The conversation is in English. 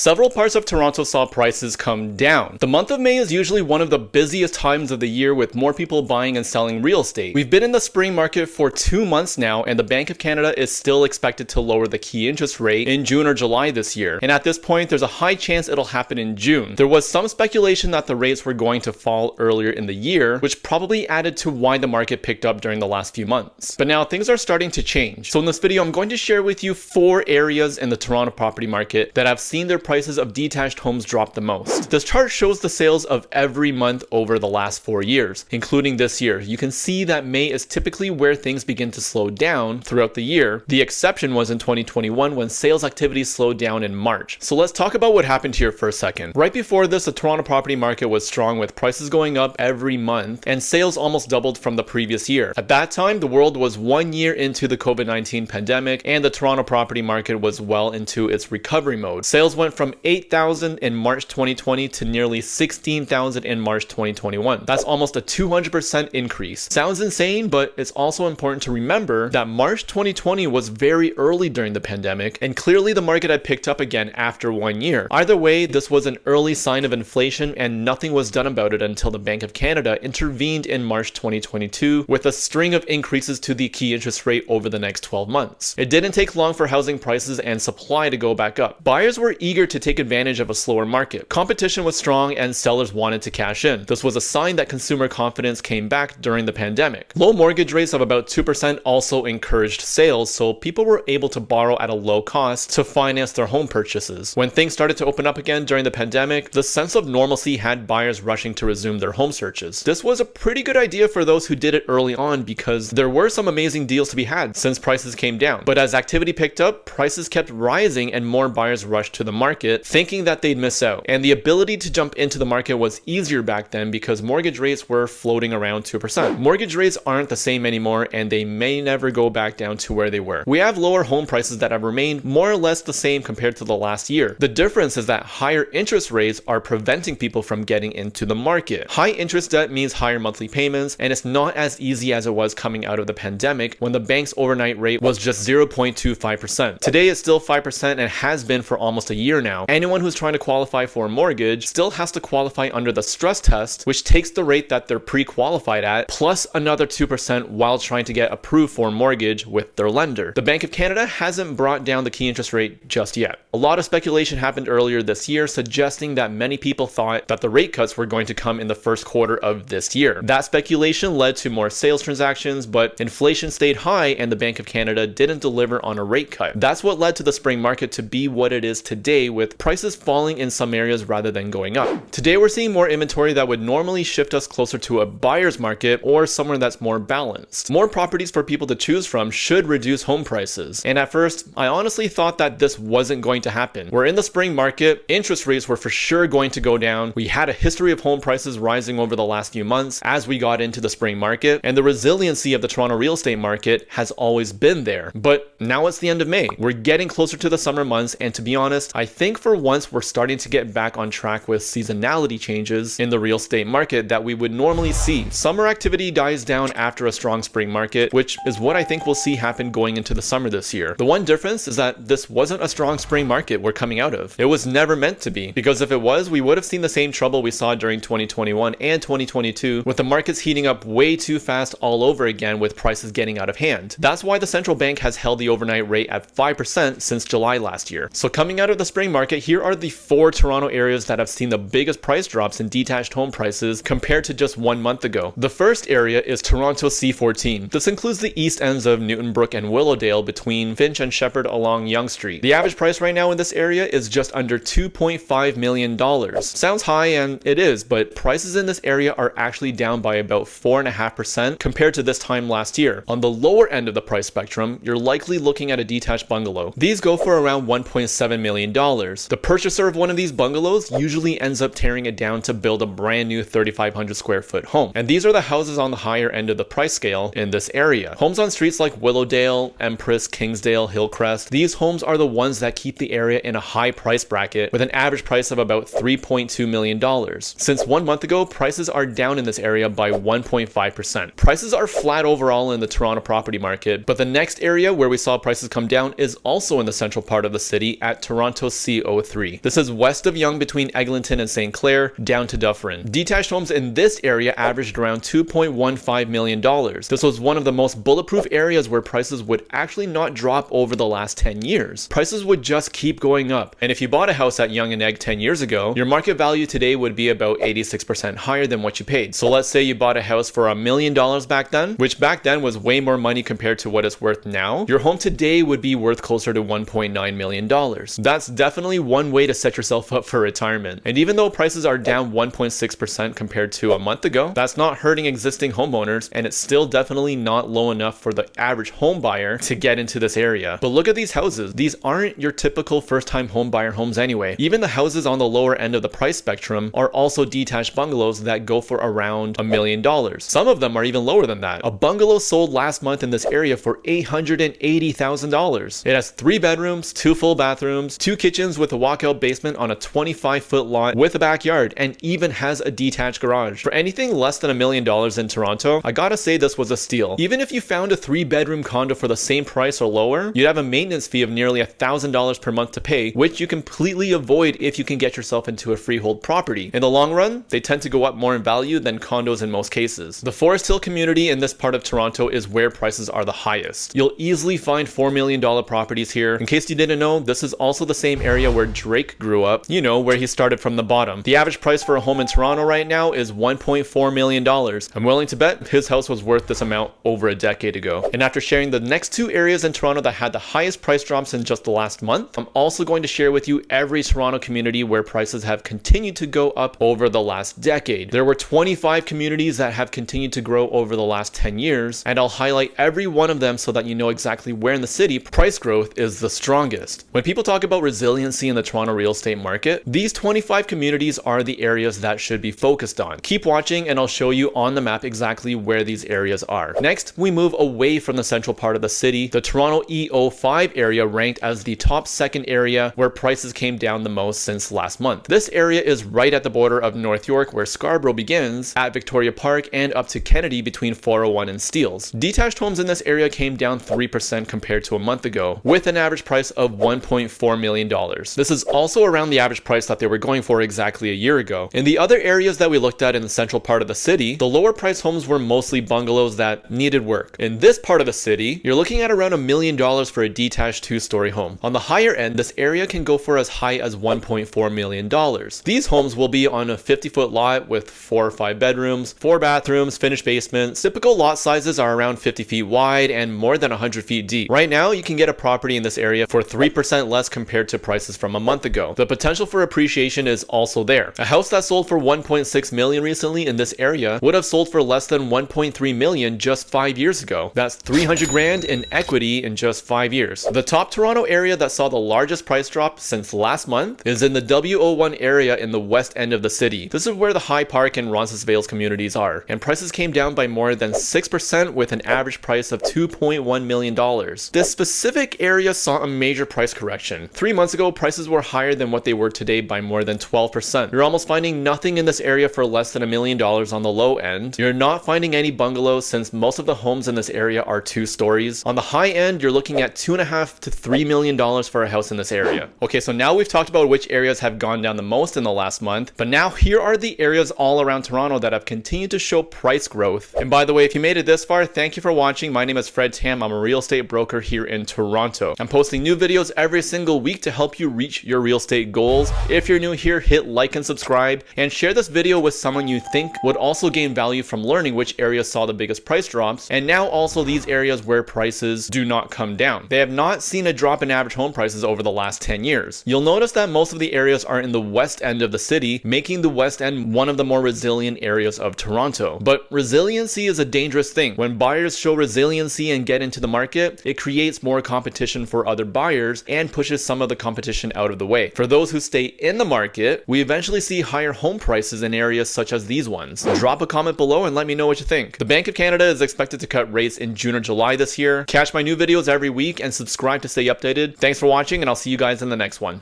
Several parts of Toronto saw prices come down. The month of May is usually one of the busiest times of the year with more people buying and selling real estate. We've been in the spring market for 2 months now, and the Bank of Canada is still expected to lower the key interest rate in June or July this year. And at this point, there's a high chance it'll happen in June. There was some speculation that the rates were going to fall earlier in the year, which probably added to why the market picked up during the last few months. But now things are starting to change. So in this video, I'm going to share with you 4 areas in the Toronto property market that have seen their prices of detached homes drop the most. This chart shows the sales of every month over the last 4 years, including this year. You can see that May is typically where things begin to slow down throughout the year. The exception was in 2021 when sales activity slowed down in March. So let's talk about what happened here for a second. Right before this, the Toronto property market was strong with prices going up every month and sales almost doubled from the previous year. At that time, the world was 1 year into the COVID-19 pandemic and the Toronto property market was well into its recovery mode. Sales went from 8,000 in March 2020 to nearly 16,000 in March 2021. That's almost a 200% increase. Sounds insane, but it's also important to remember that March 2020 was very early during the pandemic, and clearly the market had picked up again after 1 year. Either way, this was an early sign of inflation and nothing was done about it until the Bank of Canada intervened in March 2022 with a string of increases to the key interest rate over the next 12 months. It didn't take long for housing prices and supply to go back up. Buyers were eager to take advantage of a slower market. Competition was strong and sellers wanted to cash in. This was a sign that consumer confidence came back during the pandemic. Low mortgage rates of about 2% also encouraged sales, so people were able to borrow at a low cost to finance their home purchases. When things started to open up again during the pandemic, the sense of normalcy had buyers rushing to resume their home searches. This was a pretty good idea for those who did it early on because there were some amazing deals to be had since prices came down. But as activity picked up, prices kept rising and more buyers rushed to the market thinking that they'd miss out. And the ability to jump into the market was easier back then because mortgage rates were floating around 2%. Mortgage rates aren't the same anymore and they may never go back down to where they were. We have lower home prices that have remained more or less the same compared to the last year. The difference is that higher interest rates are preventing people from getting into the market. High interest debt means higher monthly payments, and it's not as easy as it was coming out of the pandemic when the bank's overnight rate was just 0.25%. Today it's still 5% and has been for almost a year now. Anyone who's trying to qualify for a mortgage still has to qualify under the stress test, which takes the rate that they're pre-qualified at plus another 2% while trying to get approved for a mortgage with their lender. The Bank of Canada hasn't brought down the key interest rate just yet. A lot of speculation happened earlier this year suggesting that many people thought that the rate cuts were going to come in the first quarter of this year. That speculation led to more sales transactions, but inflation stayed high and the Bank of Canada didn't deliver on a rate cut. That's what led to the spring market to be what it is today, with prices falling in some areas rather than going up. Today we're seeing more inventory that would normally shift us closer to a buyer's market or somewhere that's more balanced. More properties for people to choose from should reduce home prices. And at first, I honestly thought that this wasn't going to happen. We're in the spring market, interest rates were for sure going to go down. We had a history of home prices rising over the last few months as we got into the spring market, and the resiliency of the Toronto real estate market has always been there. But now it's the end of May. We're getting closer to the summer months, and to be honest, I think for once we're starting to get back on track with seasonality changes in the real estate market that we would normally see. Summer activity dies down after a strong spring market, which is what I think we'll see happen going into the summer this year. The one difference is that this wasn't a strong spring market we're coming out of. It was never meant to be, because if it was, we would have seen the same trouble we saw during 2021 and 2022 with the markets heating up way too fast all over again with prices getting out of hand. That's why the central bank has held the overnight rate at 5% since July last year. So coming out of the spring market, here are the 4 Toronto areas that have seen the biggest price drops in detached home prices compared to just 1 month ago. The first area is Toronto C14. This includes the east ends of Newton Brook and Willowdale between Finch and Shepherd along Yonge Street. The average price right now in this area is just under $2.5 million. Sounds high, and it is, but prices in this area are actually down by about 4.5% compared to this time last year. On the lower end of the price spectrum, you're likely looking at a detached bungalow. These go for around $1.7 million. The purchaser of one of these bungalows usually ends up tearing it down to build a brand new 3,500 square foot home. And these are the houses on the higher end of the price scale in this area. Homes on streets like Willowdale, Empress, Kingsdale, Hillcrest, these homes are the ones that keep the area in a high price bracket with an average price of about $3.2 million. Since 1 month ago, prices are down in this area by 1.5%. Prices are flat overall in the Toronto property market, but the next area where we saw prices come down is also in the central part of the city at Toronto C C03. This is west of Yonge between Eglinton and St. Clair, down to Dufferin. Detached homes in this area averaged around $2.15 million. This was one of the most bulletproof areas where prices would actually not drop over the last 10 years. Prices would just keep going up. And if you bought a house at Yonge and Egg 10 years ago, your market value today would be about 86% higher than what you paid. So let's say you bought a house for $1 million back then, which back then was way more money compared to what it's worth now. Your home today would be worth closer to $1.9 million. That's definitely one way to set yourself up for retirement. And even though prices are down 1.6% compared to a month ago, that's not hurting existing homeowners, and it's still definitely not low enough for the average home buyer to get into this area. But look at these houses. These aren't your typical first-time home buyer homes anyway. Even the houses on the lower end of the price spectrum are also detached bungalows that go for around $1 million. Some of them are even lower than that. A bungalow sold last month in this area for $880,000. It has 3 bedrooms, 2 full bathrooms, 2 kitchens with a walkout basement on a 25-foot lot with a backyard, and even has a detached garage. For anything less than $1 million in Toronto, I gotta say this was a steal. Even if you found a 3-bedroom condo for the same price or lower, you'd have a maintenance fee of nearly $1,000 per month to pay, which you completely avoid if you can get yourself into a freehold property. In the long run, they tend to go up more in value than condos in most cases. The Forest Hill community in this part of Toronto is where prices are the highest. You'll easily find $4 million properties here. In case you didn't know, this is also the same area where Drake grew up, you know, where he started from the bottom. The average price for a home in Toronto right now is $1.4 million. I'm willing to bet his house was worth this amount over a decade ago. And after sharing the next 2 areas in Toronto that had the highest price drops in just the last month, I'm also going to share with you every Toronto community where prices have continued to go up over the last decade. There were 25 communities that have continued to grow over the last 10 years, and I'll highlight every one of them so that you know exactly where in the city price growth is the strongest. When people talk about resiliency in the Toronto real estate market, these 25 communities are the areas that should be focused on. Keep watching and I'll show you on the map exactly where these areas are. Next, we move away from the central part of the city. The Toronto E05 area ranked as the top 2nd area where prices came down the most since last month. This area is right at the border of North York, where Scarborough begins, at Victoria Park, and up to Kennedy between 401 and Steeles. Detached homes in this area came down 3% compared to a month ago, with an average price of $1.4 million. This is also around the average price that they were going for exactly a year ago. In the other areas that we looked at in the central part of the city, the lower price homes were mostly bungalows that needed work. In this part of the city, you're looking at around $1 million for a detached 2-story home. On the higher end, this area can go for as high as $1.4 million. These homes will be on a 50-foot lot with 4 or 5 bedrooms, 4 bathrooms, finished basements. Typical lot sizes are around 50 feet wide and more than 100 feet deep. Right now, you can get a property in this area for 3% less compared to prices from a month ago. The potential for appreciation is also there. A house that sold for $1.6 million recently in this area would have sold for less than $1.3 million just 5 years ago. That's $300,000 in equity in just 5 years. The top Toronto area that saw the largest price drop since last month is in the W01 area in the west end of the city. This is where the High Park and Roncesvalles communities are, and prices came down by more than 6% with an average price of $2.1 million. This specific area saw a major price correction. 3 months ago, prices were higher than what they were today by more than 12%. You're almost finding nothing in this area for less than $1 million on the low end. You're not finding any bungalows since most of the homes in this area are 2 stories. On the high end, you're looking at $2.5 to $3 million for a house in this area. Okay, so now we've talked about which areas have gone down the most in the last month, but now here are the areas all around Toronto that have continued to show price growth. And by the way, if you made it this far, thank you for watching. My name is Fred Tam. I'm a real estate broker here in Toronto. I'm posting new videos every single week to help you reach your real estate goals. If you're new here, hit like and subscribe, and share this video with someone you think would also gain value from learning which areas saw the biggest price drops, and now also these areas where prices do not come down. They have not seen a drop in average home prices over the last 10 years. You'll notice that most of the areas are in the west end of the city, making the west end one of the more resilient areas of Toronto. But resiliency is a dangerous thing. When buyers show resiliency and get into the market, it creates more competition for other buyers and pushes some of the competition out of the way. For those who stay in the market, we eventually see higher home prices in areas such as these ones. Drop a comment below and let me know what you think. The Bank of Canada is expected to cut rates in June or July this year. Catch my new videos every week and subscribe to stay updated. Thanks for watching, and I'll see you guys in the next one.